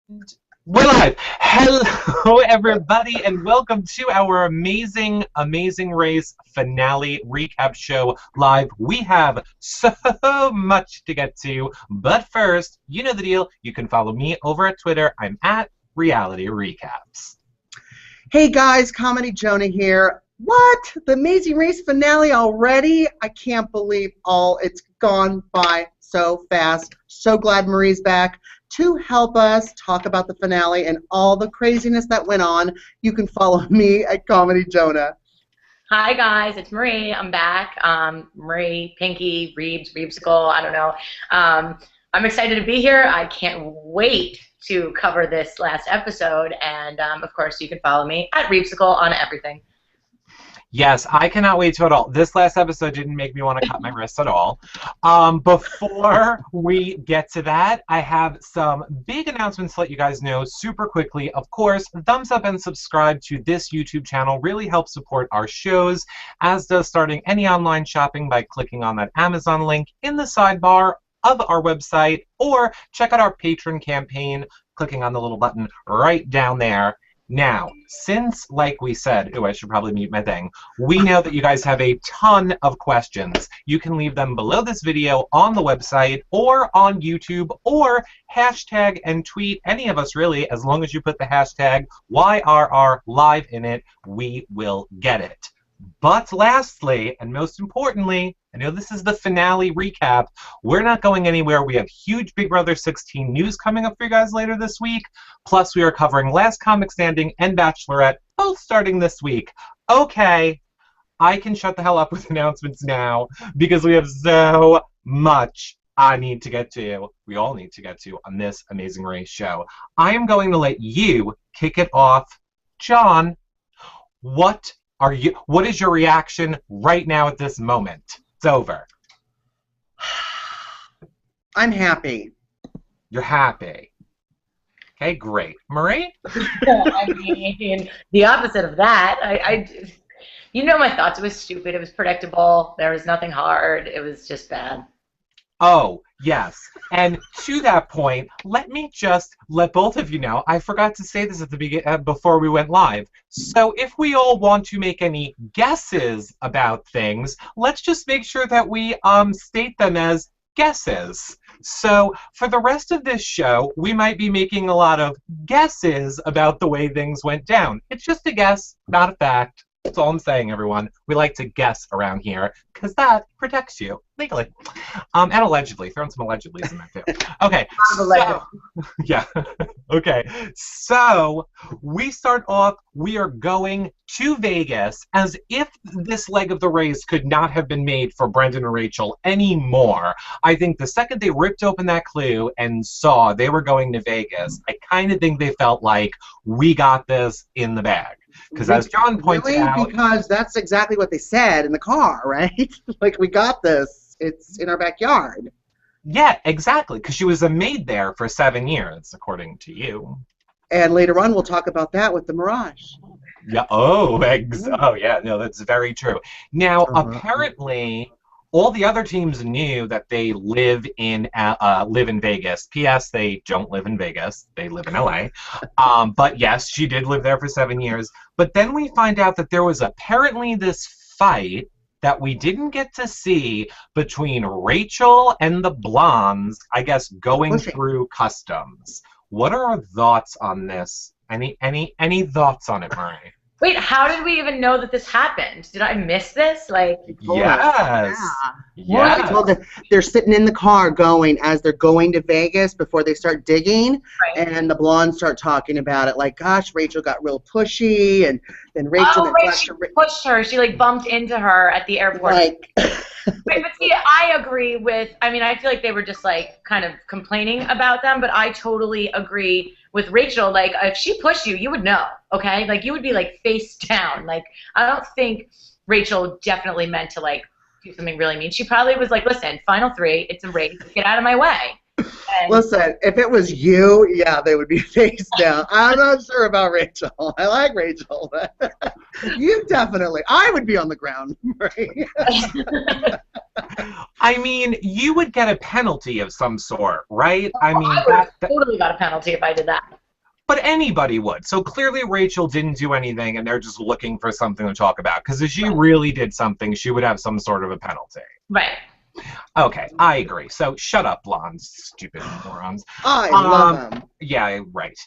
We're live. Hello, everybody, and welcome to our amazing race finale recap show live. We have so much to get to, but first, you know the deal. You can follow me over at Twitter. I'm at Reality Recaps. Hey guys, Comedy Jonah here. What? The Amazing Race finale already? I can't believe it's gone by so fast. So glad Marie's back to help us talk about the finale and all the craziness that went on. You can follow me at Comedy Jonah. Hi guys, it's Marie. I'm back. Marie, Pinky, Reebsicle, I don't know. I'm excited to be here. I can't wait to cover this last episode, and of course you can follow me at Reebsicle on everything. Yes, I cannot wait to at all. This last episode didn't make me want to cut my wrists at all. Before we get to that, I have some big announcements to let you guys know super quickly. Of course, thumbs up and subscribe to this YouTube channel really helps support our shows, as does starting any online shopping by clicking on that Amazon link in the sidebar of our website, or check out our patron campaign, clicking on the little button right down there. Now, since, like we said, I should probably mute my thing, we know that you guys have a ton of questions. You can leave them below this video on the website or on YouTube, or hashtag and tweet any of us really, as long as you put the hashtag YRRLive in it, we will get it. But lastly, and most importantly, I know this is the finale recap, we're not going anywhere. We have huge Big Brother 16 news coming up for you guys later this week. Plus, we are covering Last Comic Standing and Bachelorette, both starting this week. Okay, I can shut the hell up with announcements now, because we have so much I need to get to, we all need to get to, on this Amazing Race show. I am going to let you kick it off. John, what is your reaction right now at this moment? It's over. I'm happy. You're happy. Okay, great. Marie? I mean, the opposite of that. You know my thoughts. It was stupid. It was predictable. There was nothing hard. It was just bad. Oh, yes. And to that point, let me just let both of you know, I forgot to say this at the beginning before we went live. So if we all want to make any guesses about things, let's just make sure that we state them as guesses. So for the rest of this show, we might be making a lot of guesses about the way things went down. It's just a guess, not a fact. That's all I'm saying, everyone. We like to guess around here, because that protects you legally. And allegedly. Throwing some allegedlys in there, too. Okay. So, yeah. Okay. So, we start off, we are going to Vegas, as if this leg of the race could not have been made for Brendan and Rachel anymore. I think the second they ripped open that clue and saw they were going to Vegas, I kind of think they felt like, we got this in the bag. Because as John pointed out... Because that's exactly what they said in the car, right? Like, we got this. It's in our backyard. Yeah, exactly. Because she was a maid there for 7 years, according to you. And later on, we'll talk about that with the Mirage. Yeah. Oh, yeah. No, that's very true. Now, apparently, all the other teams knew that they live in Vegas. P.S. They don't live in Vegas. They live in L.A. But yes, she did live there for 7 years. But then we find out that there was apparently this fight that we didn't get to see between Rachel and the Blondes, I guess, going through customs. What are our thoughts on this? Any thoughts on it, Marie? Wait, how did we even know that this happened? Did I miss this? Like, yes. Yeah. I told them they're sitting in the car going as they're going to Vegas before they start digging, right. And the blondes start talking about it. Like, gosh, Rachel got real pushy, and then Rachel she pushed her. She like bumped into her at the airport. Like, Wait, but see, I agree with. I mean, I feel like they were just like kind of complaining about them, but I totally agree with Rachel. Like, if she pushed you, you would know, okay? Like, you would be like face down. Like, I don't think Rachel definitely meant to like do something really mean. She probably was like, listen, final three, it's a race, get out of my way. And listen, if it was you, yeah, they would be face down. I'm not sure about Rachel. I like Rachel, but you definitely. I would be on the ground, right? I mean, you would get a penalty of some sort, right? I mean, I would have totally got a penalty if I did that. But anybody would. So clearly Rachel didn't do anything, and they're just looking for something to talk about. Because if she really did something, she would have some sort of a penalty. Right. Okay, I agree. So shut up, blondes, stupid morons. I love them. Yeah, right.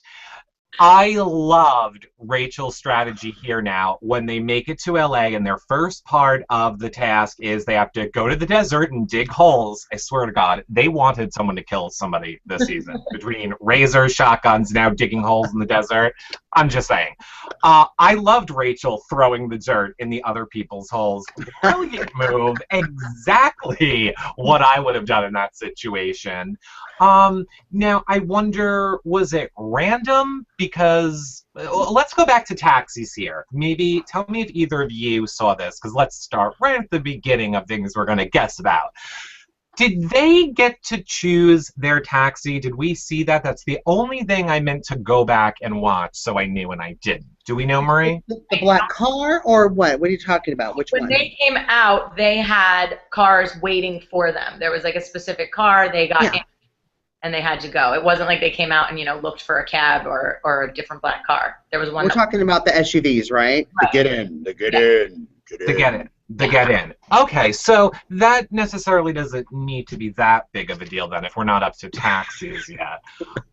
I loved Rachel's strategy here now when they make it to LA and their first part of the task is they have to go to the desert and dig holes. I swear to God, they wanted someone to kill somebody this season. Between razors, shotguns, now digging holes in the desert. I'm just saying. I loved Rachel throwing the dirt in the other people's holes. Brilliant move. Exactly what I would have done in that situation. Now, I wonder, was it random? Because let's go back to taxis here. Maybe tell me if either of you saw this, because let's start right at the beginning of things we're going to guess about. Did they get to choose their taxi? Did we see that? That's the only thing I meant to go back and watch, so I knew and I didn't. Do we know, Marie? The black car or what? What are you talking about? Which one? When they came out, they had cars waiting for them. There was like a specific car. They got in and they had to go. It wasn't like they came out and, you know, looked for a cab or a different black car. There was one. We're talking about the SUVs, right? Right. The get in. The get in. The get in. Okay, so that necessarily doesn't need to be that big of a deal then if we're not up to taxis yet.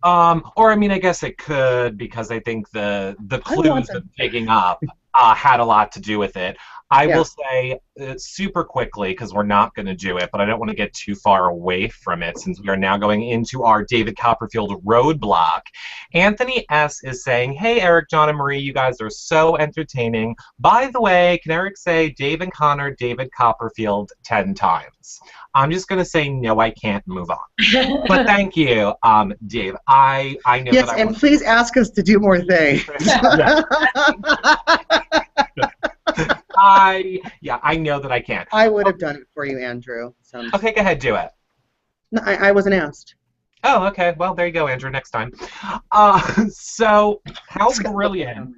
Or I mean, I guess it could because I think the clues of digging up had a lot to do with it. I will say super quickly, because we're not going to do it, but I don't want to get too far away from it since we are now going into our David Copperfield roadblock. Anthony S. is saying, hey, Eric, John, and Marie, you guys are so entertaining. By the way, can Eric say Dave and Connor, David Copperfield 10 times? I'm just going to say, no, I can't move on. But thank you, Dave. I know that I and please ask us to do more things. I know that I can. I would have done it for you, Andrew. Okay, go ahead, do it. No, I wasn't asked. Oh, okay. Well, there you go, Andrew. Next time. So how brilliant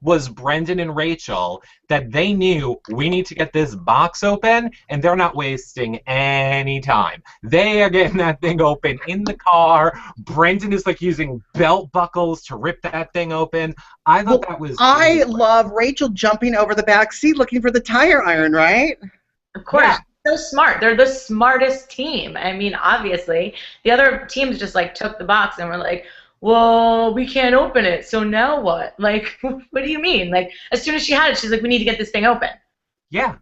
was Brendan and Rachel that they knew we need to get this box open, and they're not wasting any time. They are getting that thing open in the car. Brendan is like using belt buckles to rip that thing open. I thought that was. I love Rachel jumping over the back seat looking for the tire iron, right? Of course. Yeah. So smart. They're the smartest team. I mean, obviously, the other teams just like took the box and were like, well, we can't open it, so now what? Like, what do you mean? Like, as soon as she had it, she's like, we need to get this thing open. Yeah.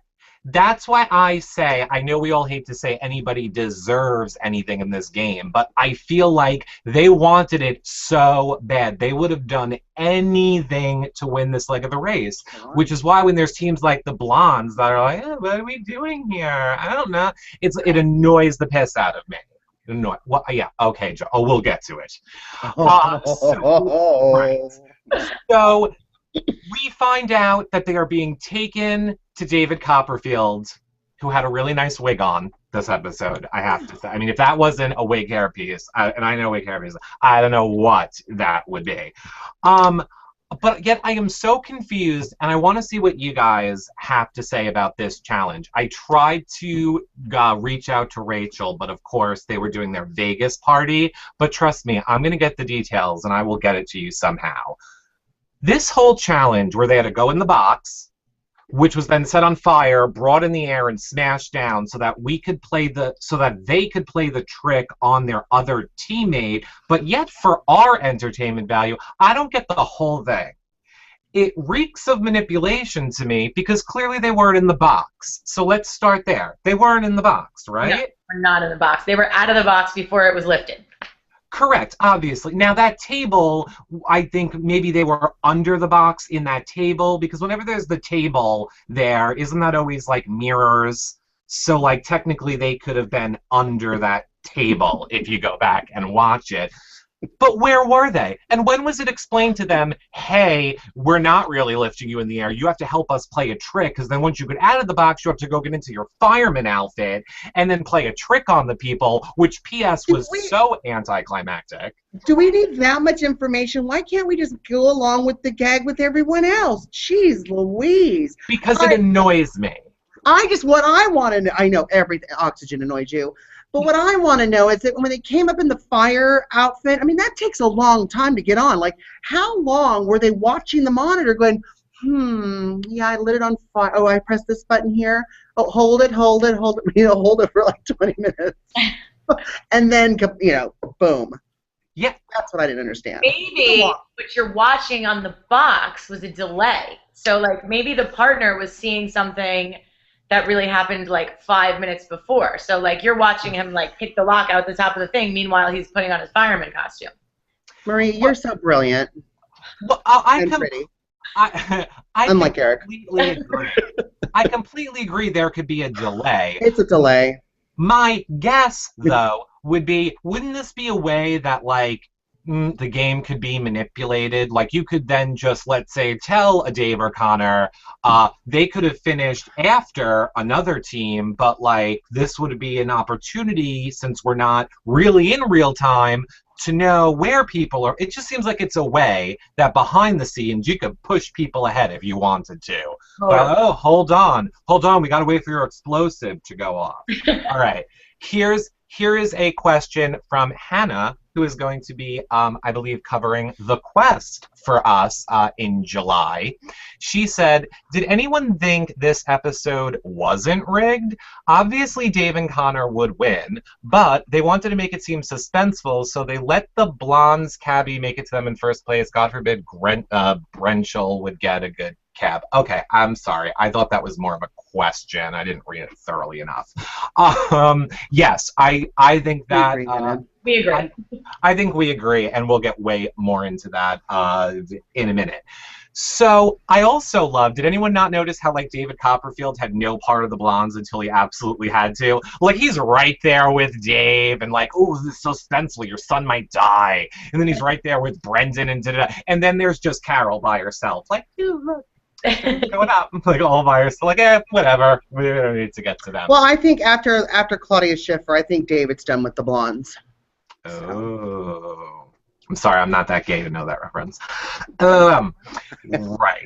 That's why I say, I know we all hate to say anybody deserves anything in this game, but I feel like they wanted it so bad. They would have done anything to win this leg of the race, which is why when there's teams like the Blondes that are like, oh, what are we doing here? I don't know. It annoys the piss out of me. No, well, yeah, okay, Joe. Oh, we'll get to it. So we find out that they are being taken to David Copperfield, who had a really nice wig on this episode, I have to say. I mean, if that wasn't a wig hairpiece, and I know wig hairpiece, I don't know what that would be. But yet I am so confused, and I want to see what you guys have to say about this challenge. I tried to reach out to Rachel, but of course they were doing their Vegas party. But trust me, I'm going to get the details, and I will get it to you somehow. This whole challenge where they had to go in the box, which was then set on fire, brought in the air, and smashed down so that they could play the trick on their other teammate, but yet for our entertainment value, I don't get the whole thing. It reeks of manipulation to me because clearly they weren't in the box. So let's start there. They weren't in the box, right? No, they're not in the box. They were out of the box before it was lifted. Correct, obviously. Now that table, I think maybe they were under the box in that table, because whenever there's the table there, isn't that always like mirrors? So like technically they could have been under that table if you go back and watch it. But where were they? And when was it explained to them, hey, we're not really lifting you in the air. You have to help us play a trick, because then once you get out of the box, you have to go get into your fireman outfit and then play a trick on the people, which P.S. was so anticlimactic. Do we need that much information? Why can't we just go along with the gag with everyone else? Jeez Louise. Because it annoys me. What I want to know, I know everything, Oxygen annoys you. But what I want to know is that when they came up in the fire outfit, I mean, that takes a long time to get on. Like, how long were they watching the monitor going, yeah, I lit it on fire. Oh, I pressed this button here. Oh, hold it. Hold it for like 20 minutes. And then, boom. Yeah. That's what I didn't understand. Maybe what you're watching on the box was a delay. So, like, maybe the partner was seeing something that really happened, like, 5 minutes before. So, like, you're watching him, like, pick the lock out the top of the thing. Meanwhile, he's putting on his fireman costume. Marie, you're so brilliant. Well, pretty. I Unlike Eric. Agree. I completely agree there could be a delay. It's a delay. My guess, though, would be, wouldn't this be a way that, like, the game could be manipulated? Like, you could then just, let's say, tell a Dave or Connor they could have finished after another team, but, like, this would be an opportunity, since we're not really in real time, to know where people are. It just seems like it's a way that behind the scenes you could push people ahead if you wanted to. But, hold on, we gotta wait for your explosive to go off. All right, here is a question from Hannah, who is going to be, I believe, covering The Quest for us in July. She said, did anyone think this episode wasn't rigged? Obviously, Dave and Connor would win, but they wanted to make it seem suspenseful, so they let the blonde's cabbie make it to them in first place. God forbid Brenchel would get a good cab. Okay, I'm sorry. I thought that was more of a question. I didn't read it thoroughly enough. Yes, I think that... We agree. I think we agree, and we'll get way more into that in a minute. So I also love, did anyone not notice how, like, David Copperfield had no part of the blondes until he absolutely had to? Like, he's right there with Dave and, like, oh, this is so suspenseful, your son might die. And then he's right there with Brendan and da-da-da. And then there's just Carol by herself. Like, look. Going up, like, all by herself. Like, whatever. We don't need to get to them. Well, I think after Claudia Schiffer, I think David's done with the blondes. Oh. I'm sorry, I'm not that gay to know that reference. Right.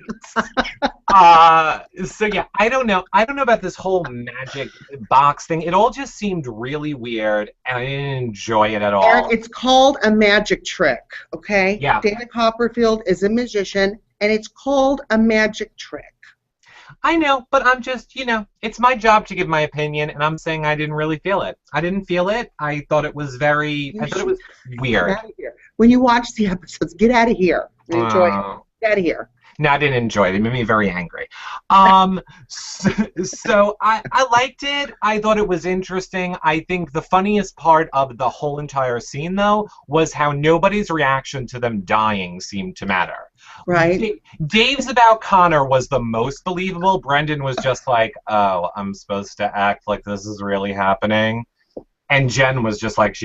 So yeah, I don't know about this whole magic box thing. It all just seemed really weird, and I didn't enjoy it at all. Eric, it's called a magic trick, okay? Yeah. David Copperfield is a magician, and it's called a magic trick. I know, but I'm just, it's my job to give my opinion, and I'm saying I didn't really feel it. I didn't feel it. I thought it was I thought it was weird. Get out of here. When you watch the episodes, get out of here. Enjoy it. Get out of here. No, I didn't enjoy it. It made me very angry. So I liked it. I thought it was interesting. I think the funniest part of the whole entire scene, though, was how nobody's reaction to them dying seemed to matter. Right. Dave's about Connor was the most believable. Brendan was just like, oh, I'm supposed to act like this is really happening. And Jen was just like,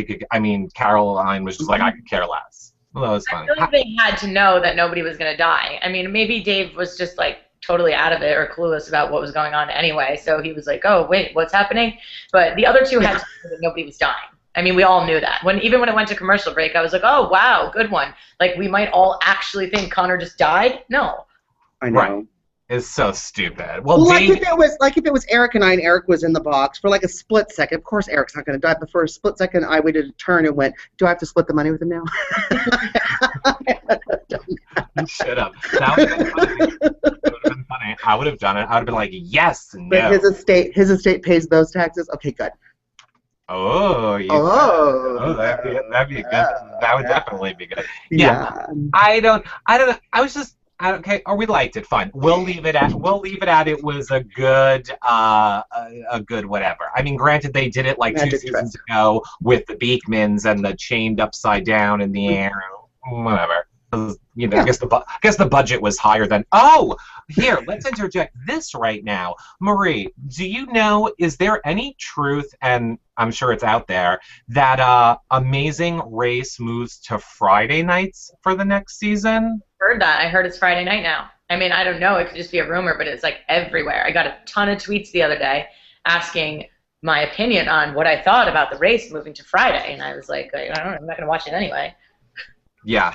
Caroline was just like, I could care less. Well, that was funny. I feel like they had to know that nobody was going to die. I mean, maybe Dave was just, like, totally out of it or clueless about what was going on anyway, so he was like, oh, wait, what's happening? But the other two had to know that nobody was dying. I mean, we all knew that. Even when it went to commercial break, I was like, oh, wow, good one. Like, we might all actually think Connor just died? No. I know. Right. It's so stupid. Well, Dave, if it was Eric and I, and Eric was in the box for like a split second. Of course, Eric's not going to die. But for a split second, I waited a turn and went, "Do I have to split the money with him now?" You should have. That would have been funny. I would have done it. I would have been like, "Yes, no." But his estate pays those taxes. Okay, good. Oh, that'd be good. That would definitely be good. Yeah. I don't know. I was just. Okay, or we liked it. Fine. We'll leave it at. It was a good whatever. I mean, granted, they did it like magic 2 seasons ago with the Beekmans and the chained upside down in the air. Whatever. I guess the budget was higher than. Oh, here, let's interject this right now, Marie. Do you know? Is there any truth? And I'm sure it's out there that Amazing Race moves to Friday nights for the next season. Heard that. I heard it's Friday night now. I mean, I don't know. It could just be a rumor, but it's like everywhere. I got a ton of tweets the other day asking my opinion on what I thought about the race moving to Friday, and I was like, I don't know. I'm not going to watch it anyway. Yeah.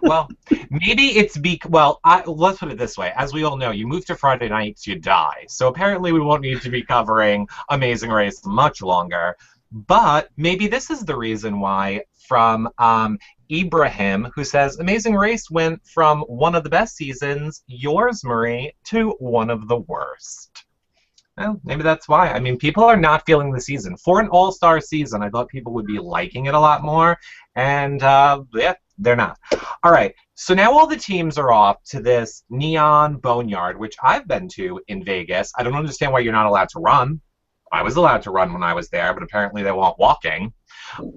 Well, maybe it's let's put it this way. As we all know, you move to Friday nights, you die. So apparently we won't need to be covering Amazing Race much longer. But maybe this is the reason why, from Ibrahim, who says, Amazing Race went from one of the best seasons, yours, Marie, to one of the worst. Well, maybe that's why. I mean, people are not feeling the season. For an all-star season, I thought people would be liking it a lot more, and yeah, they're not. All right, so now all the teams are off to this neon boneyard, which I've been to in Vegas. I don't understand why you're not allowed to run. I was allowed to run when I was there, but apparently they want walking.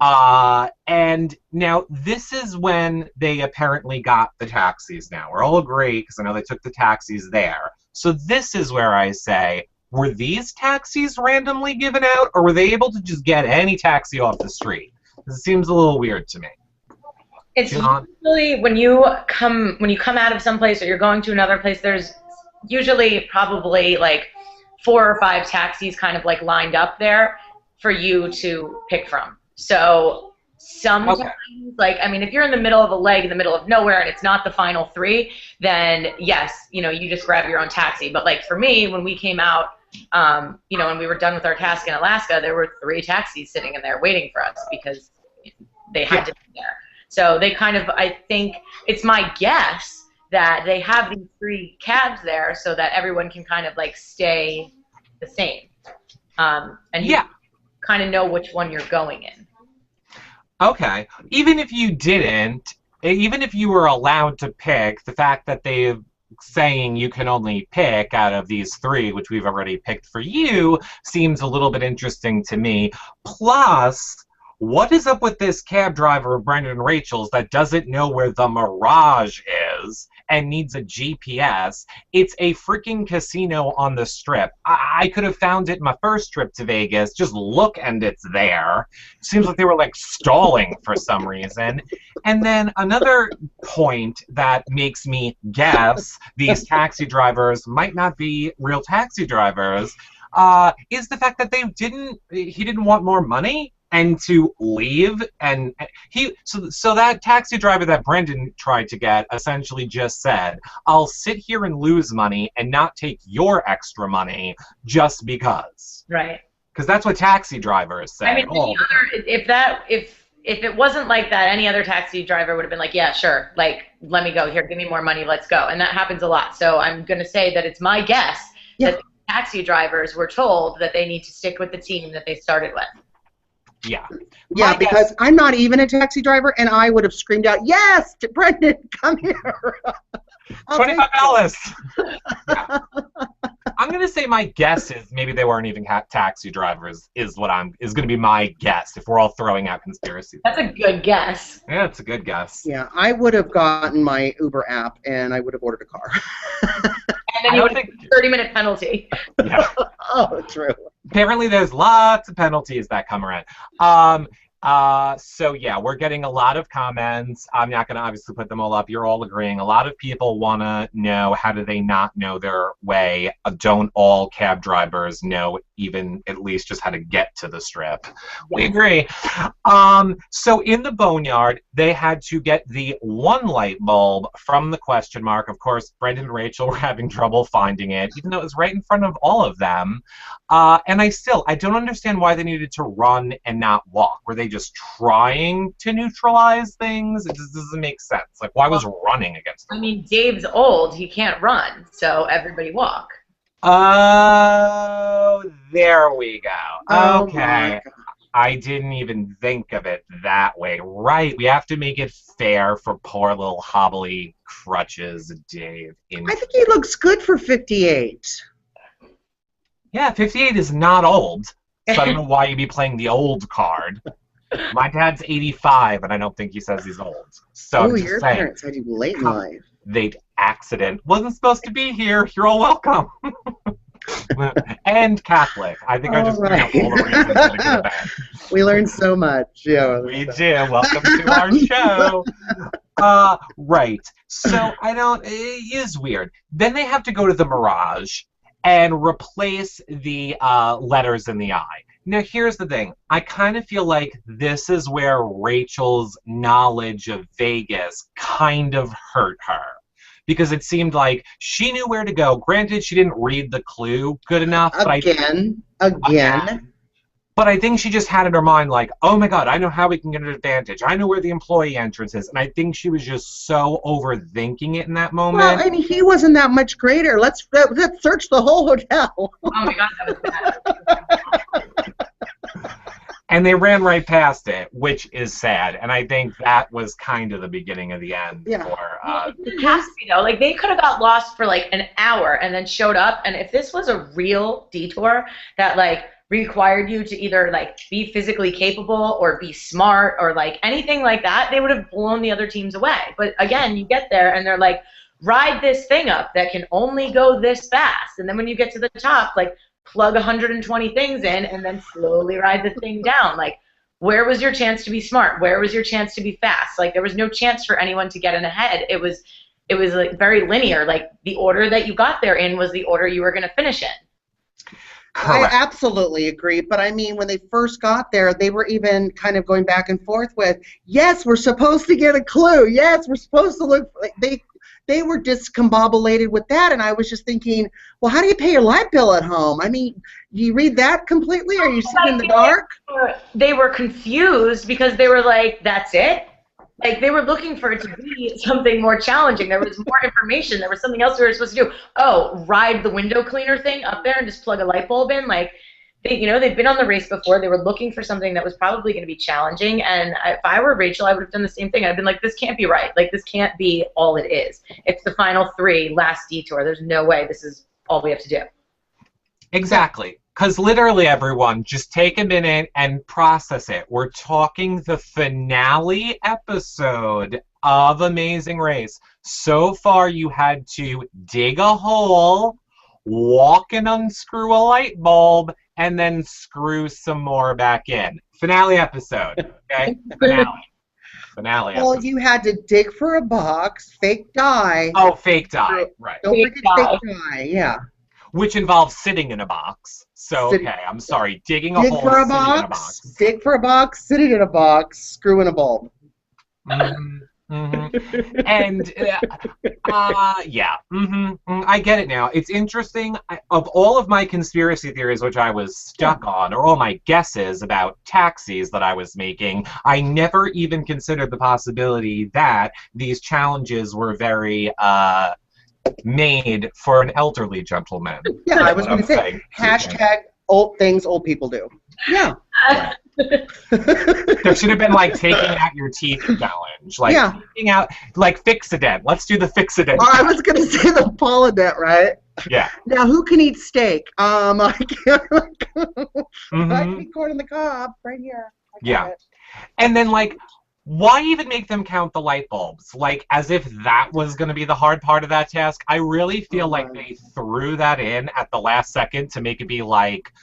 And now this is when they apparently got the taxis now. We're all agreed, because I know they took the taxis there. So this is where I say, were these taxis randomly given out, or were they able to just get any taxi off the street? It seems a little weird to me. It's usually when you come out of someplace or you're going to another place, there's usually probably like 4 or 5 taxis kind of like lined up there for you to pick from. So sometimes, like, I mean, if you're in the middle of a leg in the middle of nowhere and it's not the final 3, then yes, you know, you just grab your own taxi. But like for me, when we came out, you know, when we were done with our task in Alaska, there were 3 taxis sitting in there waiting for us because they had to be there. So they kind of, I think, it's my guess that they have these 3 cabs there so that everyone can kind of like stay the same. And you kind of know which one you're going in. Okay. Even if you didn't, even if you were allowed to pick, the fact that they're saying you can only pick out of these 3, which we've already picked for you, seems a little bit interesting to me. Plus, what is up with this cab driver of Brendan and Rachel's that doesn't know where the Mirage is and needs a GPS? It's a freaking casino on the Strip. I could have found it my first trip to Vegas. Just look and it's there. Seems like they were like stalling for some reason. And then another point that makes me guess these taxi drivers might not be real taxi drivers is the fact that he didn't want more money and to leave, and so that taxi driver that Brendan tried to get essentially just said, I'll sit here and lose money and not take your extra money just because. Right. Because that's what taxi drivers say. I mean, if it wasn't like that, any other taxi driver would have been like, yeah, sure, like, let me go here, give me more money, let's go. And that happens a lot. So I'm going to say that it's my guess that the taxi drivers were told that they need to stick with the team that they started with. Yeah. Yeah, because I'm not even a taxi driver, and I would have screamed out, yes, Brendan, come here. $25. Yeah. I'm going to say my guess is maybe they weren't even taxi drivers is going to be my guess if we're all throwing out conspiracy theories. That's a good guess. Yeah, it's a good guess. Yeah, I would have gotten my Uber app, and I would have ordered a car. And then you would have a 30-minute penalty. Yeah. Oh, true. Apparently there's lots of penalties that come around. So yeah, we're getting a lot of comments. I'm not going to obviously put them all up. You're all agreeing. A lot of people want to know, how do they not know their way? Don't all cab drivers know even at least just how to get to the Strip? We agree. So in the boneyard, they had to get the one light bulb from the question mark. Of course, Brendan and Rachel were having trouble finding it, even though it was right in front of all of them. And I don't understand why they needed to run and not walk. Were they just trying to neutralize things? It just doesn't make sense. Like, why was running against them? I mean, Dave's old. He can't run, so everybody walk. Oh, there we go. Oh, okay. I didn't even think of it that way. Right. We have to make it fair for poor little hobbly crutches, Dave. I think he looks good for 58. Yeah, 58 is not old. So I don't know why you'd be playing the old card. My dad's 85, and I don't think he says he's old. So I'm just your saying, parents had you late in life. The accident wasn't supposed to be here. You're all welcome. And Catholic. I think I just bring up all the reasons to go to bed. We learned so much. Yeah, we did. Welcome to our show. Right. So it is weird. Then they have to go to the Mirage and replace the letters in the eye. Now, here's the thing. I kind of feel like this is where Rachel's knowledge of Vegas kind of hurt her. Because it seemed like she knew where to go. Granted, she didn't read the clue good enough. But Again. But I think she just had in her mind, like, oh my God, I know how we can get an advantage. I know where the employee entrance is. And I think she was just so overthinking it in that Well, moment. I mean, he wasn't that much greater. Let's search the whole hotel. Oh my God, that was bad. And they ran right past it, which is sad. And I think that was kind of the beginning of the end for... It didn't have to be, though. Like, they could have got lost for, like, an hour and then showed up. And if this was a real detour that, like, required you to either, like, be physically capable or be smart or, like, anything like that, they would have blown the other teams away. But, again, you get there and they're like, ride this thing up that can only go this fast. And then when you get to the top, like, plug 120 things in and then slowly ride the thing down. Like, where was your chance to be smart? Where was your chance to be fast? Like, there was no chance for anyone to get in ahead. It was like very linear. Like, the order that you got there in was the order you were going to finish in. Correct. I absolutely agree, but I mean, when they first got there, they were even kind of going back and forth with, yes, we're supposed to get a clue. Yes, we're supposed to look. Like, they were discombobulated with that, and I was just thinking, well, how do you pay your light bill at home? I mean, do you read that completely? Are you sitting in the dark? They were confused because they were like, that's it? Like, they were looking for it to be something more challenging. There was more information. There was something else we were supposed to do. Oh, ride the window cleaner thing up there and just plug a light bulb in? Like, they've been on the race before. They were looking for something that was probably going to be challenging. And if I were Rachel, I would have done the same thing. I'd been like, this can't be right. Like, this can't be all it is. It's the final 3, last detour. There's no way this is all we have to do. Exactly. Because literally, everyone, just take a minute and process it. We're talking the finale episode of Amazing Race. So far, you had to dig a hole, walk and unscrew a light bulb, and then screw some more back in. Finale episode, okay? Finale episode. Well, you had to dig for a box, fake dye. Oh, fake dye, right. Don't Fake forget dye. fake dye, yeah. Which involves sitting in a box. So, okay, I'm sorry. Digging a Dig hole, for a sitting in a box, box. dig for a box, sitting in a box, screw in a bulb. And, I get it now. It's interesting. Of all of my conspiracy theories, which I was stuck on, or all my guesses about taxis that I was making, I never even considered the possibility that these challenges were very, made for an elderly gentleman. Yeah, I was going to say, hashtag old things old people do. Yeah. There should have been, like, taking out your teeth challenge. Like, taking out, like, Fix-A-Dent. Let's do the Fix-A-Dent. Oh, I was going to say the Paulident, right? Yeah. Now, who can eat steak? I can't. I can eat corn on the cob right here. And then, like, why even make them count the light bulbs? Like, as if that was going to be the hard part of that task. I really feel like they threw that in at the last second to make it be like,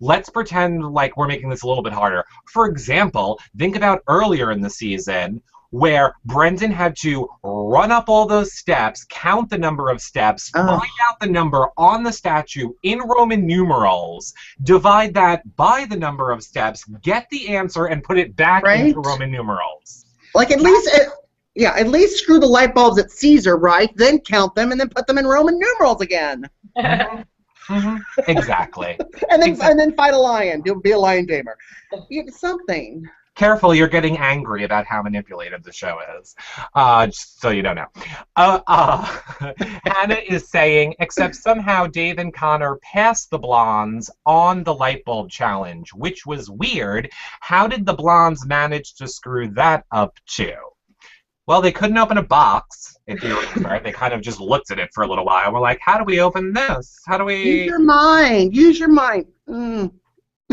let's pretend like we're making this a little bit harder. For example, think about earlier in the season where Brendan had to run up all those steps, count the number of steps, find out the number on the statue in Roman numerals, divide that by the number of steps, get the answer, and put it back into Roman numerals. Like, at least screw the light bulbs at Caesar, right? Then count them and then put them in Roman numerals again. Exactly. And then fight a lion. Be a lion tamer. Something. Careful, you're getting angry about how manipulative the show is. Just so you don't know. Hannah is saying, except somehow Dave and Connor passed the blondes on the light bulb challenge, which was weird. How did the blondes manage to screw that up too? Well, they couldn't open a box, if you remember. They kind of just looked at it for a little while. We're like, how do we open this? How do we... Use your mind. Use your mind.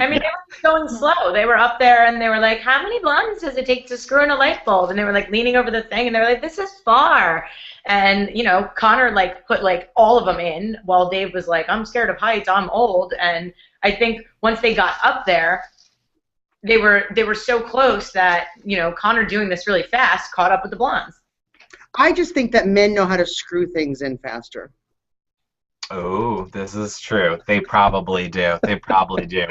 I mean, they were going slow. They were up there, and they were like, how many blondes does it take to screw in a light bulb? And they were, like, leaning over the thing, and they were like, this is far. And, you know, Connor, like, put, like, all of them in, while Dave was like, I'm scared of heights, I'm old. And I think once they got up there, they were so close that, you know, Connor doing this really fast caught up with the blondes. I just think that men know how to screw things in faster. Oh, this is true. They probably do. They probably do.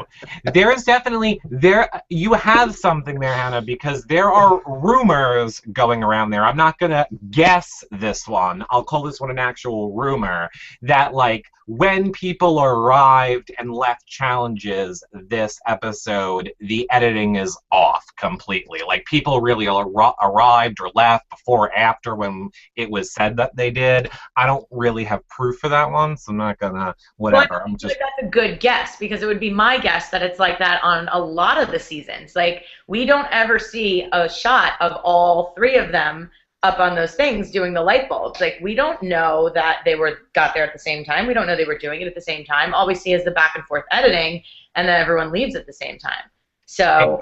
There is definitely there. You have something there, Hannah, because there are rumors going around there. I'm not gonna guess this one. I'll call this one an actual rumor that, like, when people arrived and left challenges this episode, the editing is off completely. Like, people really arrived or left before or after when it was said that they did. I don't really have proof for that one, so I'm not gonna whatever. Well, I'm just. like that's a good guess because it would be my guess that it's like that on a lot of the seasons. Like we don't ever see a shot of all three of them up on those things doing the light bulbs. Like we don't know that they got there at the same time. We don't know they were doing it at the same time. All we see is the back and forth editing, and then everyone leaves at the same time. So.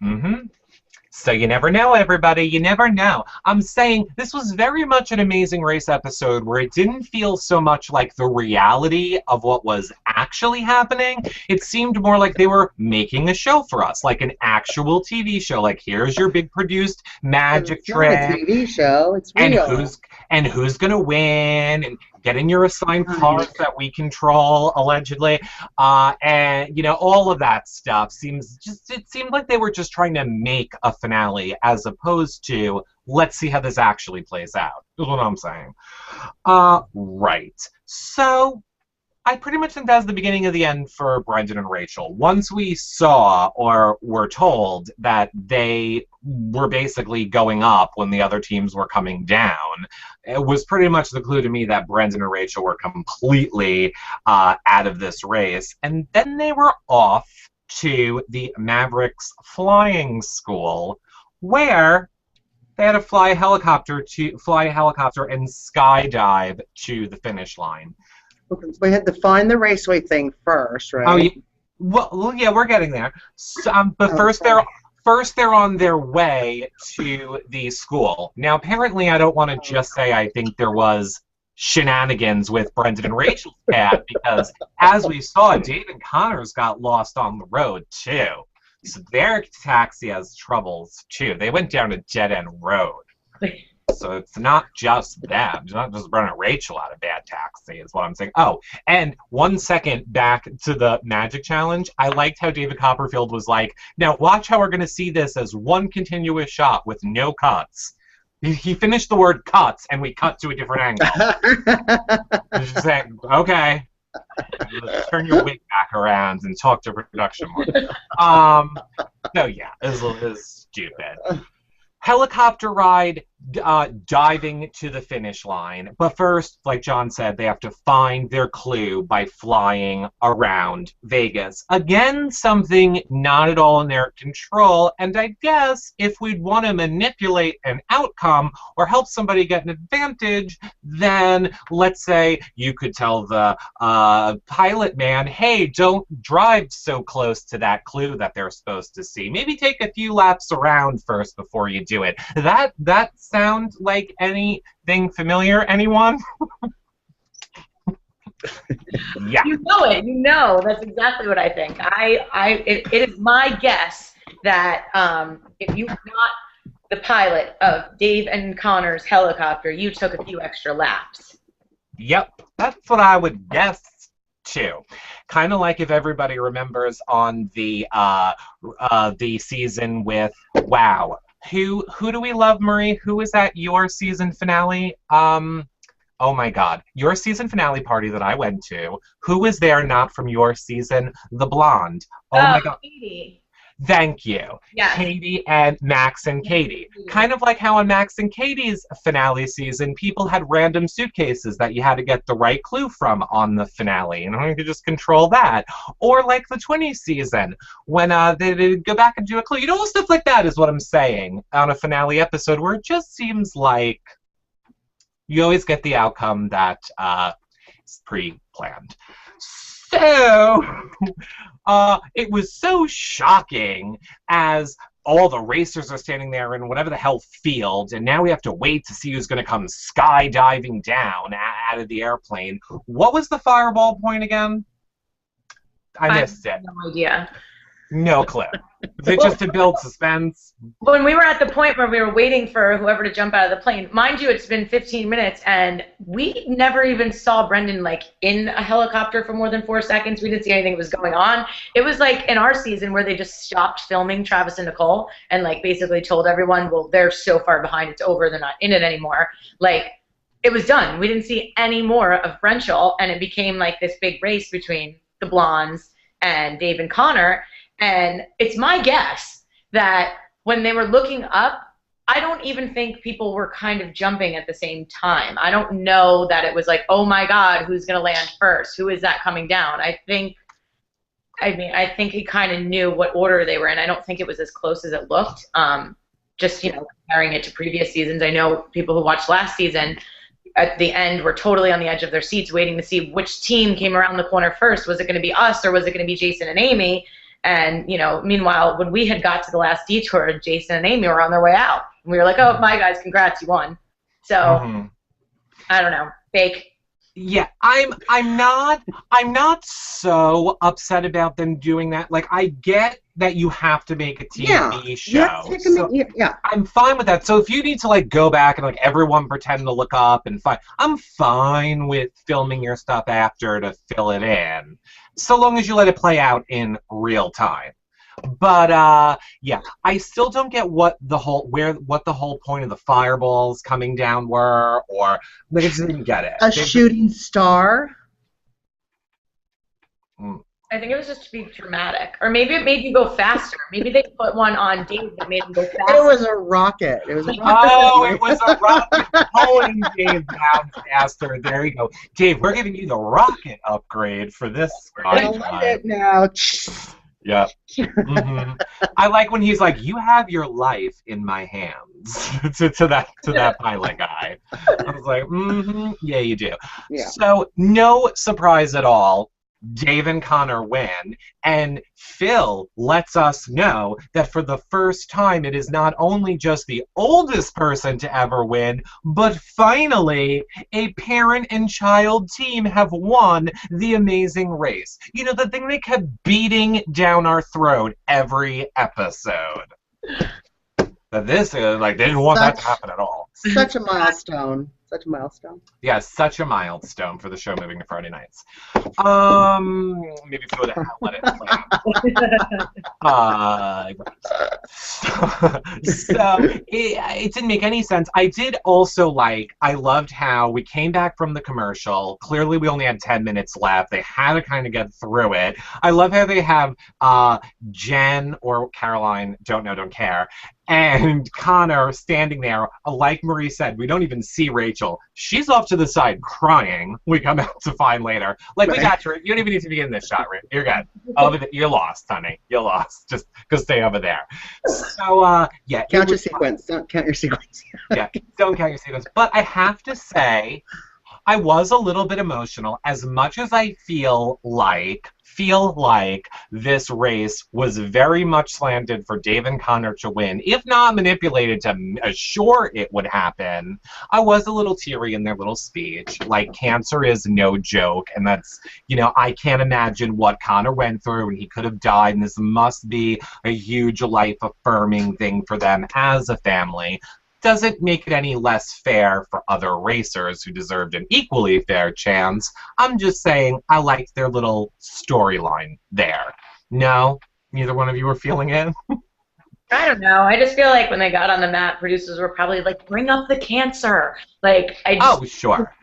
Mm-hmm. So you never know, everybody. You never know. I'm saying this was very much an Amazing Race episode where it didn't feel so much like the reality of what was actually happening. It seemed more like they were making a show for us, like an actual TV show. Like, here's your big produced magic trick. It's not a TV show. It's real. And who's gonna win? And getting your assigned cars that we control, allegedly, and all of that stuff it seemed like they were just trying to make a finale as opposed to let's see how this actually plays out. Is what I'm saying. Right. So I pretty much think that's the beginning of the end for Brendan and Rachel. Once we saw or were told that they were basically going up when the other teams were coming down, it was pretty much the clue to me that Brendan and Rachel were completely out of this race. And then they were off to the Mavericks flying school, where they had to fly a helicopter and skydive to the finish line. We had to find the raceway thing first, right? Oh, yeah. Well, yeah, we're getting there. So, but first they're on their way to the school. Now, apparently, I don't want to just say I think there was shenanigans with Brendan and Rachel's cab, because as we saw, Dave and Connors got lost on the road too. So their taxi has troubles too. They went down a dead-end road. So it's not just them. It's not just Brendan and Rachel out of bad taxi, is what I'm saying. Oh, and 1 second back to the Magic Challenge, I liked how David Copperfield was like, now watch how we're going to see this as one continuous shot with no cuts. He finished the word cuts, and we cut to a different angle. Just saying, okay, turn your wig back around and talk to production more. So yeah, it was stupid. Helicopter ride, diving to the finish line. But first, like John said, they have to find their clue by flying around Vegas. Again, something not at all in their control. And I guess if we'd want to manipulate an outcome or help somebody get an advantage, then let's say you could tell the pilot man, hey, don't drive so close to that clue that they're supposed to see. Maybe take a few laps around first before you do it. That sound like anything familiar? Anyone? Yeah. You know it. You know that's exactly what I think. It is my guess that if you were not the pilot of Dave and Connor's helicopter, you took a few extra laps. Yep, that's what I would guess too. Kind of like if everybody remembers on the season with Wow. Who do we love, Marie? Who was at your season finale? Oh my God, your season finale party that I went to. Who was there not from your season? The blonde. Oh my God. Katie. Thank you. Yes. Katie and Max and Katie. Kind of like how on Max and Katie's finale season, people had random suitcases that you had to get the right clue from on the finale, and you could just control that. Or like the 20s season, when they'd go back and do a clue. Stuff like that is what I'm saying on a finale episode, where it just seems like you always get the outcome that is pre-planned. So, it was so shocking as all the racers are standing there in whatever the hell field, and now we have to wait to see who's going to come skydiving down out of the airplane. What was the fireball point again? I missed it. No idea. No clue. Is it just to build suspense? When we were at the point where we were waiting for whoever to jump out of the plane, mind you, it's been 15 minutes, and we never even saw Brendan, like, in a helicopter for more than 4 seconds. We didn't see anything that was going on. It was like in our season where they just stopped filming Travis and Nicole and, like, basically told everyone, well, they're so far behind, it's over, they're not in it anymore. Like, it was done. We didn't see any more of Brenchel, and it became, like, this big race between the blondes and Dave and Connor. And it's my guess that when they were looking up, I don't even think people were kind of jumping at the same time. I don't know that it was like, oh my God, who's going to land first? Who is that coming down? I think he kind of knew what order they were in. I don't think it was as close as it looked. Just, comparing it to previous seasons. I know people who watched last season at the end were totally on the edge of their seats waiting to see which team came around the corner first. Was it going to be us or was it going to be Jason and Amy? And, meanwhile, when we had got to the last detour, Jason and Amy were on their way out. And we were like, oh, my guys, congrats, you won. So, I don't know, fake. Yeah, I'm not so upset about them doing that. Like, I get that you have to make a TV show. Yeah. I'm fine with that. So if you need to, like, go back and, like, everyone pretend to look up and I'm fine with filming your stuff after to fill it in, so long as you let it play out in real time. But yeah, I still don't get what the whole point of the fireballs coming down were, or I just didn't get it. A shooting star. I think it was just to be dramatic, or maybe it made you go faster. Maybe they put one on Dave that made him go faster. It was a rocket. It was a rocket. Oh, it was a rocket pulling Dave down faster. There you go, Dave. We're giving you the rocket upgrade for this. I like it now. Yeah. I like when he's like, "You have your life in my hands." to that pilot guy. I was like, yeah, you do. Yeah. So no surprise at all. Dave and Connor win, and Phil lets us know that for the first time it is not only just the oldest person to ever win, but finally a parent and child team have won the Amazing Race. The thing they kept beating down our throat every episode. But this is like, they didn't want that to happen at all. Such a milestone. Such a milestone. Yeah, such a milestone for the show moving to Friday nights. Maybe if you would have let it play. So it didn't make any sense. I did also I loved how we came back from the commercial. Clearly we only had 10 minutes left. They had to kind of get through it. I love how they have Jen or Caroline, don't know, don't care, and Connor standing there. Like Marie said, we don't even see Rachel. She's off to the side crying. We come out to find later. Like, we got you. You don't even need to be in this shot, Rick. You're good. You're lost, honey. You're lost. Just go stay over there. So, yeah. Count your sequence. Don't count your sequence. Yeah, don't count your sequence. But I have to say, I was a little bit emotional. As much as I feel like this race was very much slanted for Dave and Connor to win, if not manipulated to assure it would happen, I was a little teary in their little speech. Like, cancer is no joke, and that's, I can't imagine what Connor went through, and he could have died, and this must be a huge life-affirming thing for them as a family. Doesn't make it any less fair for other racers who deserved an equally fair chance. I'm just saying I liked their little storyline there. No? Neither one of you were feeling it? I don't know. I just feel like when they got on the mat, producers were probably like, bring up the cancer. Oh, sure.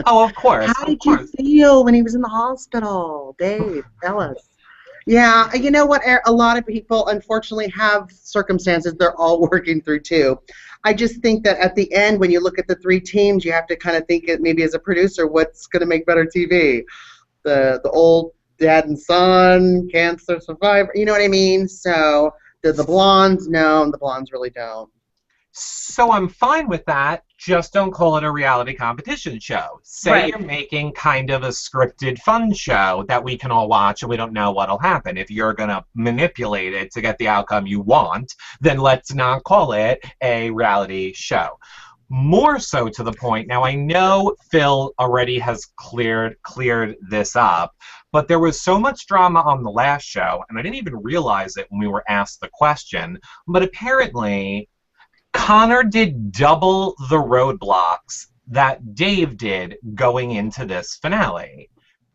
Oh, of course. How did you feel when he was in the hospital? Dave, tell us. Yeah, you know what? A lot of people, unfortunately, have circumstances they're all working through, too. I just think that at the end, when you look at the three teams, you have to kind of think, maybe as a producer, what's going to make better TV? The old dad and son, cancer survivor, you know what I mean? So, the blondes? No, the blondes really don't. So I'm fine with that. Just don't call it a reality competition show. Say You're making kind of a scripted fun show that we can all watch and we don't know what'll happen. If you're going to manipulate it to get the outcome you want, then let's not call it a reality show. More so to the point, now I know Phil already has cleared this up, But there was so much drama on the last show, and I didn't even realize it when we were asked the question, but apparently Connor did double the roadblocks that Dave did going into this finale.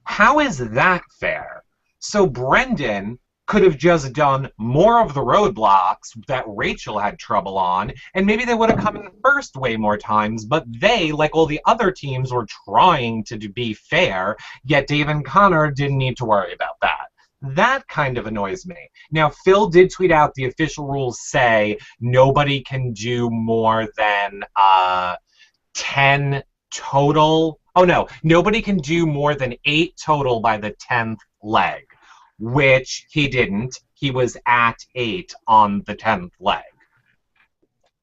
How is that fair? So Brendan could have just done more of the roadblocks that Rachel had trouble on, and maybe they would have come in first way more times, but they, like all the other teams, were trying to be fair, yet Dave and Connor didn't need to worry about that. That kind of annoys me. Now, Phil did tweet out the official rules say nobody can do more than 10 total. Oh, no. Nobody can do more than 8 total by the 10th leg, which he didn't. He was at 8 on the 10th leg.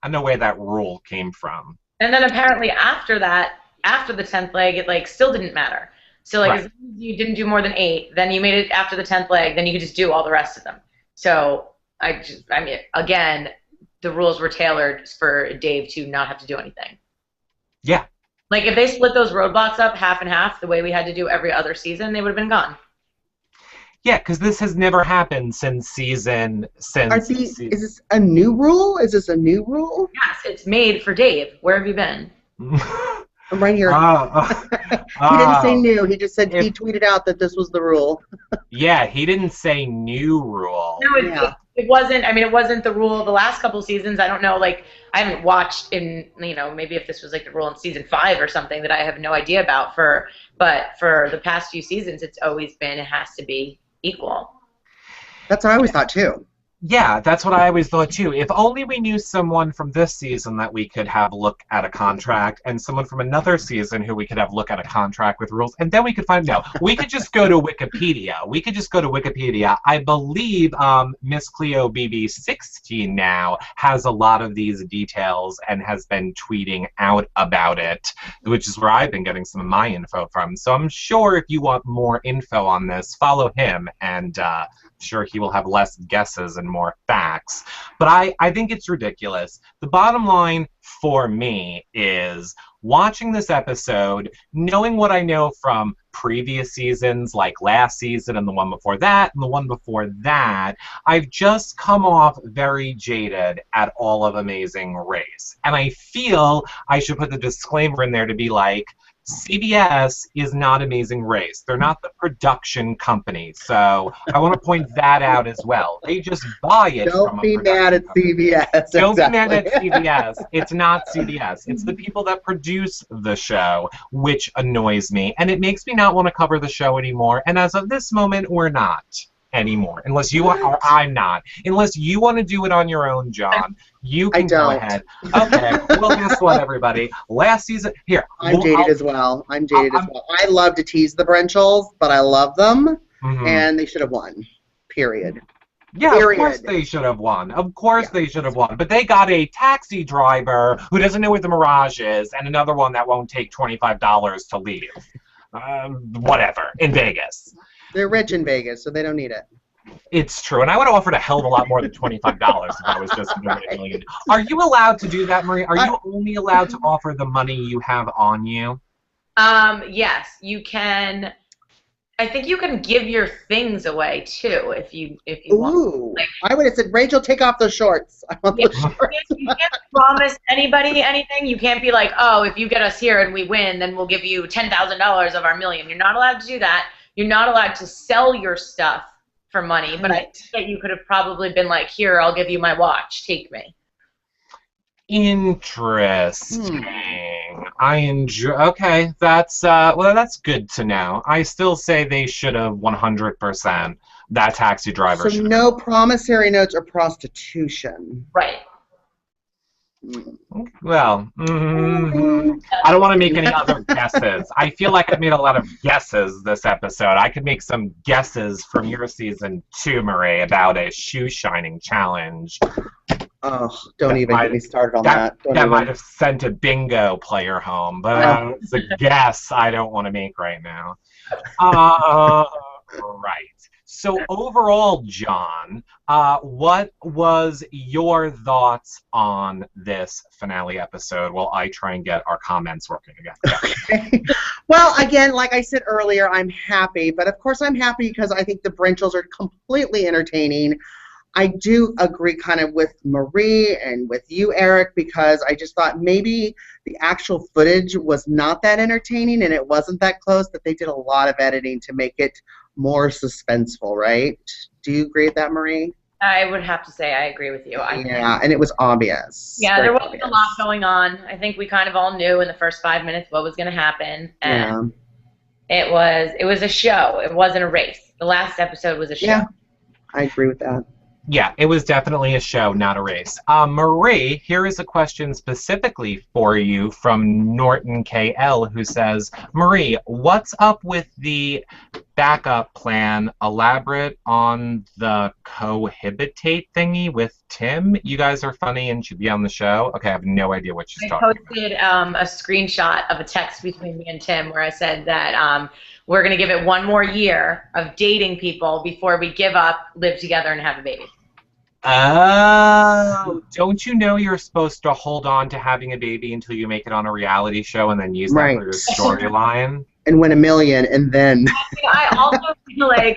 I don't know where that rule came from. And then apparently after that, after the 10th leg, it like still didn't matter. So like Right. as long as you didn't do more than 8, then you made it after the 10th leg, then you could just do all the rest of them. So I mean, again, the rules were tailored for Dave to not have to do anything. Yeah. Like if they split those roadblocks up half and half, the way we had to do every other season, they would have been gone. Yeah, because this has never happened since season. Is this a new rule? Is this a new rule? Yes, it's made for Dave. Where have you been? I'm right here. He didn't say new. He just said he tweeted out that this was the rule. Yeah, he didn't say new rule. No, it wasn't. I mean, it wasn't the rule the last couple seasons. I don't know. Like, I haven't watched in, maybe if this was like the rule in season 5 or something that I have no idea about. But for the past few seasons, it's always been it has to be equal. That's what I always thought too. Yeah, that's what I always thought too. If only we knew someone from this season that we could have look at a contract, and someone from another season who we could have look at a contract with rules, and then we could find out. We could just go to Wikipedia. I believe Miss Cleo BB16 now has a lot of these details and has been tweeting out about it, which is where I've been getting some of my info from. So I'm sure if you want more info on this, follow him, and sure he will have less guesses and more facts. But I think it's ridiculous. The bottom line for me is watching this episode, knowing what I know from previous seasons, like last season and the one before that and the one before that, I've just come off very jaded at all of Amazing Race. And I feel I should put the disclaimer in there to be like, CBS is not Amazing Race. They're not the production company. So I want to point that out as well. They just buy it from a production company. Don't be mad at CBS. Don't be mad at CBS. It's not CBS. It's the people that produce the show, which annoys me. And it makes me not want to cover the show anymore. And as of this moment, we're not anymore. Unless you want, or I'm not. Unless you want to do it on your own, John. You can go ahead. Okay. Well, guess what, everybody? Last season, here. I'm jaded as well. I love to tease the Brenchels, but I love them, and they should have won. Period. Yeah, of course they should have won. Of course they should have won. But they got a taxi driver who doesn't know where the Mirage is, and another one that won't take $25 to leave. Whatever. In Vegas. They're rich in Vegas, so they don't need it. It's true, and I would have offered a hell of a lot more than $25 if I was just doing a million. Are you allowed to do that, Marie? Are you only allowed to offer the money you have on you? Yes, you can. I think you can give your things away too if you want. Like, I would have said, Rachel, take off those shorts. I want those shorts. You can't promise anybody anything. You can't be like, oh, if you get us here and we win, then we'll give you $10,000 of our million. You're not allowed to do that. You're not allowed to sell your stuff for money, but I think that you could have probably been like, here, I'll give you my watch, take me. Interesting. I enjoy. Okay, that's well, that's good to know. I still say they should have 100%. That taxi driver. So no promissory notes or prostitution. Right. Well, I don't want to make any other guesses. I feel like I've made a lot of guesses this episode. I could make some guesses from your season 2, Marie, about a shoe shining challenge. Oh, don't even get me started on that. That might have sent a bingo player home, but it's a guess I don't want to make right now. Right. So overall, John, what was your thoughts on this finale episode while I try and get our comments working again? Okay. Well, again, like I said earlier, I'm happy. But of course I'm happy because I think the Brenchels are completely entertaining. I do agree kind of with Marie and with you, Eric, because I just thought maybe the actual footage was not that entertaining and it wasn't that close, that they did a lot of editing to make it more suspenseful, right? Do you agree with that, Marie? I would have to say I agree with you. Yeah, and it was obvious. Yeah, there wasn't a lot going on. I think we kind of all knew in the first 5 minutes what was going to happen. And it was a show. It wasn't a race. The last episode was a show. Yeah, I agree with that. Yeah, it was definitely a show, not a race. Marie, here is a question specifically for you from Norton KL, who says, Marie, what's up with the backup plan? Elaborate on the cohabitate thingy with Tim. You guys are funny and should be on the show. Okay, I have no idea what she's talking about. I posted a screenshot of a text between me and Tim where I said that we're going to give it 1 more year of dating people before we give up, live together, and have a baby. Oh, don't you know you're supposed to hold on to having a baby until you make it on a reality show and then use that for your storyline? And win $1 million, and then... I also feel like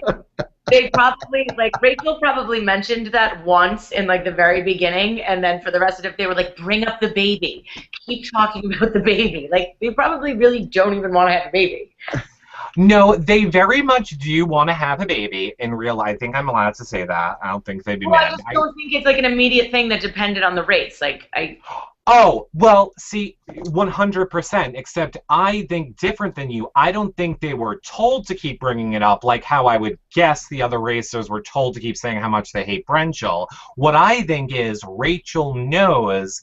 they probably, like, Rachel probably mentioned that once in, like, the very beginning, and then for the rest of it, they were like, bring up the baby. Keep talking about the baby. Like, they probably really don't even want to have a baby. No, they very much do want to have a baby in real life. I think I'm allowed to say that. I don't think they'd be mad. I just don't think it's like an immediate thing that depended on the race. Oh, well, see, 100%, except I think different than you. I don't think they were told to keep bringing it up, like how I would guess the other racers were told to keep saying how much they hate Brenchel. What I think is Rachel knows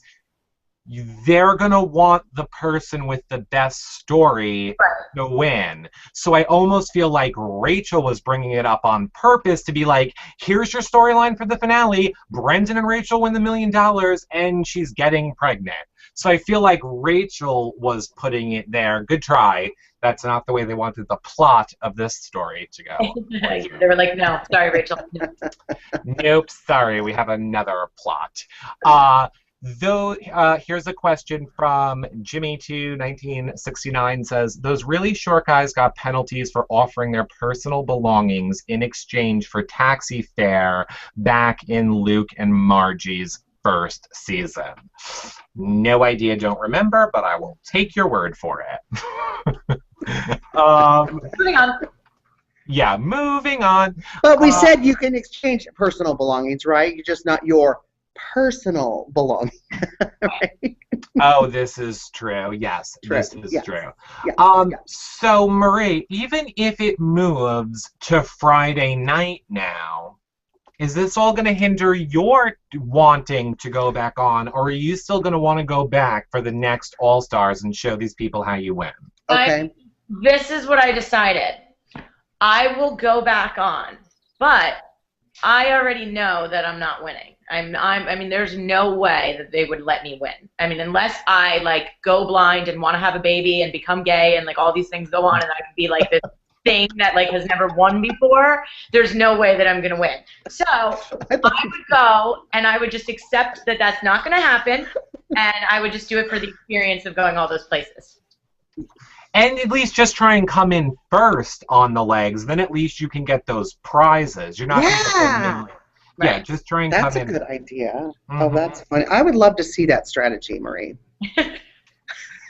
they're going to want the person with the best story to win. So I almost feel like Rachel was bringing it up on purpose to be like, here's your storyline for the finale. Brendan and Rachel win the $1 million, and she's getting pregnant. So I feel like Rachel was putting it there. Good try. That's not the way they wanted the plot of this story to go. They were like, no, sorry, Rachel. Nope, sorry, we have another plot. Here's a question from Jimmy21969 says, those really short guys got penalties for offering their personal belongings in exchange for taxi fare back in Luke and Margie's first season. No idea, don't remember, but I will take your word for it. Moving on. Yeah, moving on. But we said you can exchange personal belongings, right? You're just not your personal belonging. Right? Oh, this is true. Yes, this is true. Yes. So, Marie, even if it moves to Friday night now, is this all going to hinder your wanting to go back on, or are you still going to want to go back for the next All-Stars and show these people how you win? Okay. This is what I decided. I will go back on, but I already know that I'm not winning. I mean, there's no way that they would let me win. I mean, unless I, like, go blind and want to have a baby and become gay and, like, all these things go on and I can be, like, this thing that, like, has never won before, there's no way that I'm going to win. So I would go and I would just accept that that's not going to happen, and I would just do it for the experience of going all those places. And at least just try and come in first on the legs. Then at least you can get those prizes. You're not going to get Right. Yeah, just try and come in. That's a good idea. Mm-hmm. Oh, that's funny. I would love to see that strategy, Marie.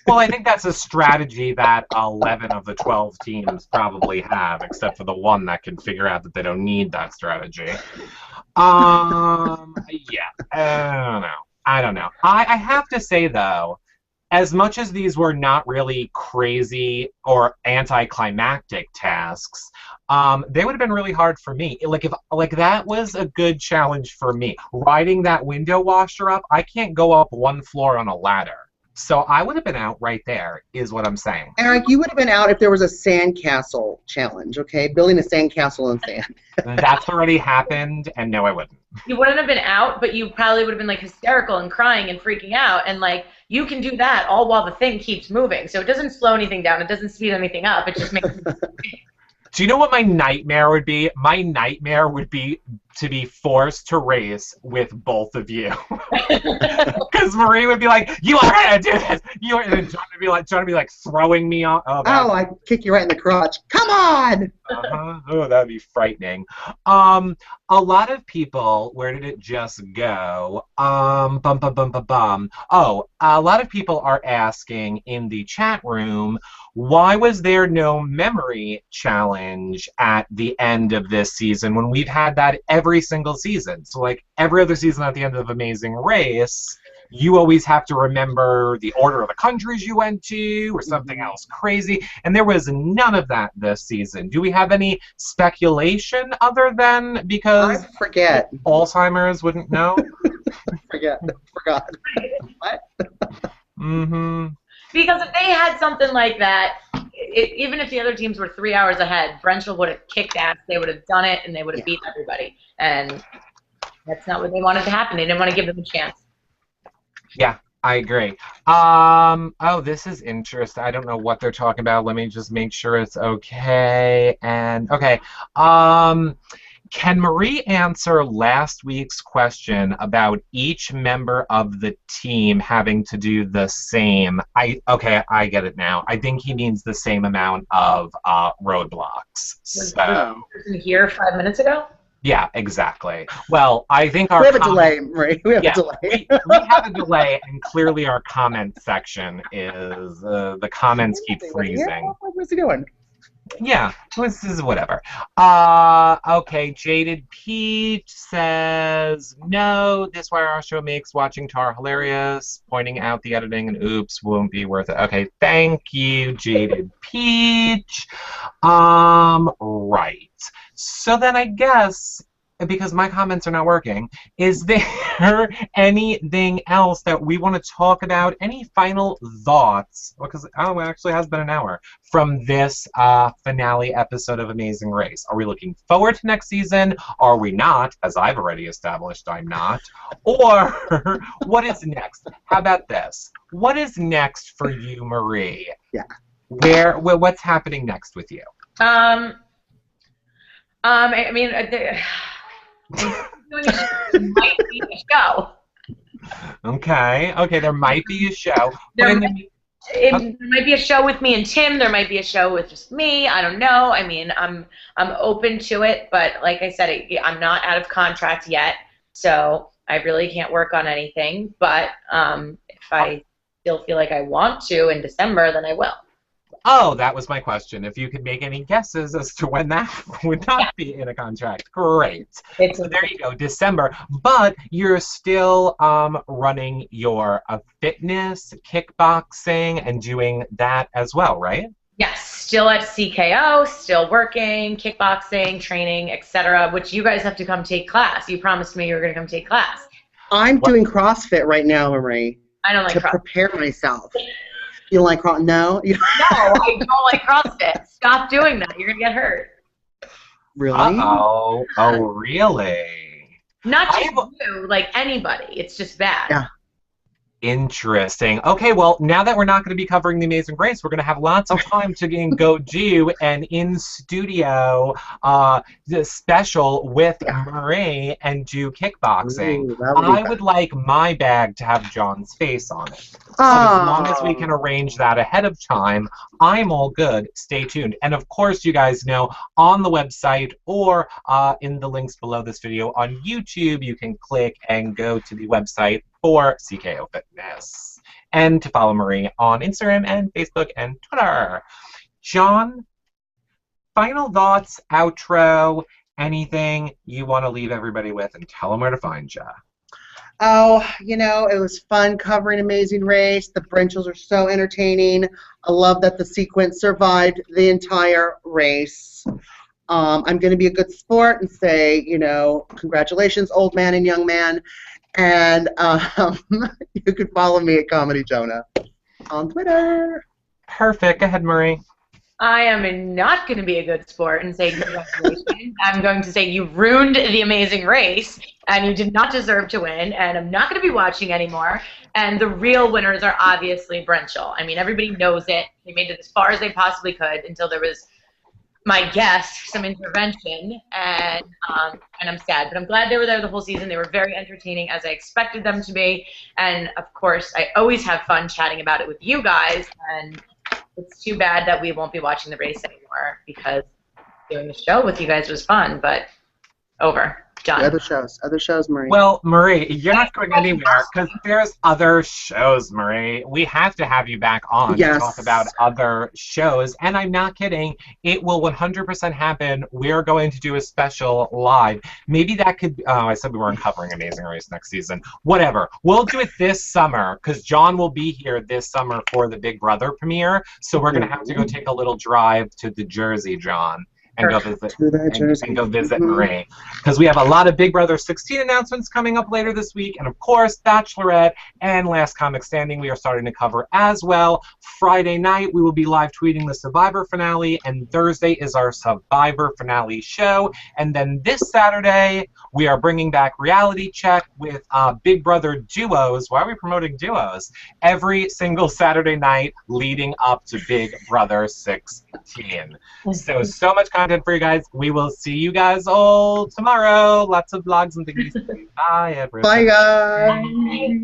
Well, I think that's a strategy that 11 of the 12 teams probably have, except for the one that can figure out that they don't need that strategy. Yeah, I don't know. I have to say, though, as much as these were not really crazy or anticlimactic tasks, they would have been really hard for me. If that was a good challenge for me. Riding that window washer up, I can't go up 1 floor on a ladder. So I would have been out right there, is what I'm saying. Eric, you would have been out if there was a sandcastle challenge, okay? Building a sandcastle in sand. That's already happened, and no, I wouldn't. You wouldn't have been out, but you probably would have been, like, hysterical and crying and freaking out, and, like, you can do that all while the thing keeps moving. So it doesn't slow anything down. It doesn't speed anything up. It just makes Do you know what my nightmare would be? My nightmare would be to be forced to race with both of you. Because Marie would be like, "You are gonna do this." And John would be like throwing me off. Oh, I'd kick you right in the crotch. Come on! Oh, that'd be frightening. A lot of people, where did it just go? Oh, a lot of people are asking in the chat room, why was there no memory challenge at the end of this season when we've had that every single season? So, like, every other season at the end of Amazing Race, you always have to remember the order of the countries you went to or something else crazy. And there was none of that this season. Do we have any speculation other than because I forget. Alzheimer's wouldn't know? Forgot. What? Mm-hmm. Because if they had something like that, even if the other teams were 3 hours ahead, Brenchel would have kicked ass. They would have done it, and they would have beat everybody. And that's not what they wanted to happen. They didn't want to give them a chance. Yeah, I agree. Oh, this is interesting. I don't know what they're talking about. Let me just make sure it's okay. And okay. Can Marie answer last week's question about each member of the team having to do the same? Okay, I get it now. I think he means the same amount of roadblocks. Was the person here 5 minutes ago? Yeah, exactly. Well, I think our we have a delay, Marie. We have a delay. we have a delay, and clearly our comment section is the comments keep freezing. What's he doing? Yeah, this is whatever. Okay, Jaded Peach says, no, this Wire Our Show makes watching Tar hilarious, pointing out the editing and oops won't be worth it. Okay, thank you, Jaded Peach. Right. So then I guess, because my comments are not working, is there anything else that we want to talk about? Any final thoughts? Because it actually has been an hour from this finale episode of Amazing Race. Are we looking forward to next season? Are we not? As I've already established, I'm not. Or what is next? How about this? What is next for you, Marie? Yeah. What's happening next with you? I mean, there might be a show. Okay, there might be a show. There might be a show with me and Tim. There might be a show with just me. I don't know. I mean, I'm open to it, but like I said, I'm not out of contract yet, so I really can't work on anything. But if I still feel like I want to in December, then I will. Oh, that was my question. If you could make any guesses as to when that would not be in a contract, great. So there you go, December. But you're still running your fitness, kickboxing, and doing that as well, right? Yes, still at CKO, still working, kickboxing, training, etc. Which you guys have to come take class. You promised me you were going to come take class. I'm doing CrossFit right now, Marie. I don't like to CrossFit. Prepare myself. You don't like CrossFit? No? No, I don't like CrossFit. Stop doing that. You're going to get hurt. Really? Uh-oh. Oh, really? Not just you, like anybody. It's just bad. Yeah. Interesting. Okay, well, now that we're not going to be covering The Amazing Race, we're going to have lots of time to go do an in-studio special with Marie and do kickboxing. Ooh, I would like my bag to have John's face on it. So as long as we can arrange that ahead of time, I'm all good. Stay tuned. And of course, you guys know, on the website or in the links below this video on YouTube, you can click and go to the website for CKO Fitness, and to follow Marie on Instagram and Facebook and Twitter. John, final thoughts, outro, anything you want to leave everybody with, and tell them where to find you. Oh, it was fun covering Amazing Race. The Brenchels are so entertaining. I love that the sequence survived the entire race. I'm going to be a good sport and say, congratulations, old man and young man. And you can follow me at Comedy Jonah on Twitter. Perfect. Go ahead, Marie. I am not going to be a good sport and say congratulations. I'm going to say you ruined The Amazing Race, and you did not deserve to win, and I'm not going to be watching anymore. And the real winners are obviously Brenchel. I mean, everybody knows it. They made it as far as they possibly could until there was my guest some intervention, and I'm sad, but I'm glad they were there the whole season. They were very entertaining, as I expected them to be, and of course, I always have fun chatting about it with you guys. And it's too bad that we won't be watching the race anymore, because doing the show with you guys was fun, but over. Done. Other shows, Marie. Well, Marie, you're not going anywhere because there's other shows, Marie. We have to have you back on to talk about other shows. And I'm not kidding. It will 100% happen. We're going to do a special live. Maybe that could... Oh, I said we weren't covering Amazing Race next season. Whatever. We'll do it this summer because John will be here this summer for the Big Brother premiere. So we're going to have to go take a little drive to the Jersey, John. And go visit Marie. Because we have a lot of Big Brother 16 announcements coming up later this week. And, of course, Bachelorette and Last Comic Standing we are starting to cover as well. Friday night, we will be live tweeting the Survivor finale. And Thursday is our Survivor finale show. And then this Saturday, we are bringing back Reality Check with Big Brother duos. Why are we promoting duos? Every single Saturday night leading up to Big Brother 16. So much content for you guys. We will see you guys all tomorrow. Lots of vlogs and things. Bye, everyone. Bye, guys. Bye.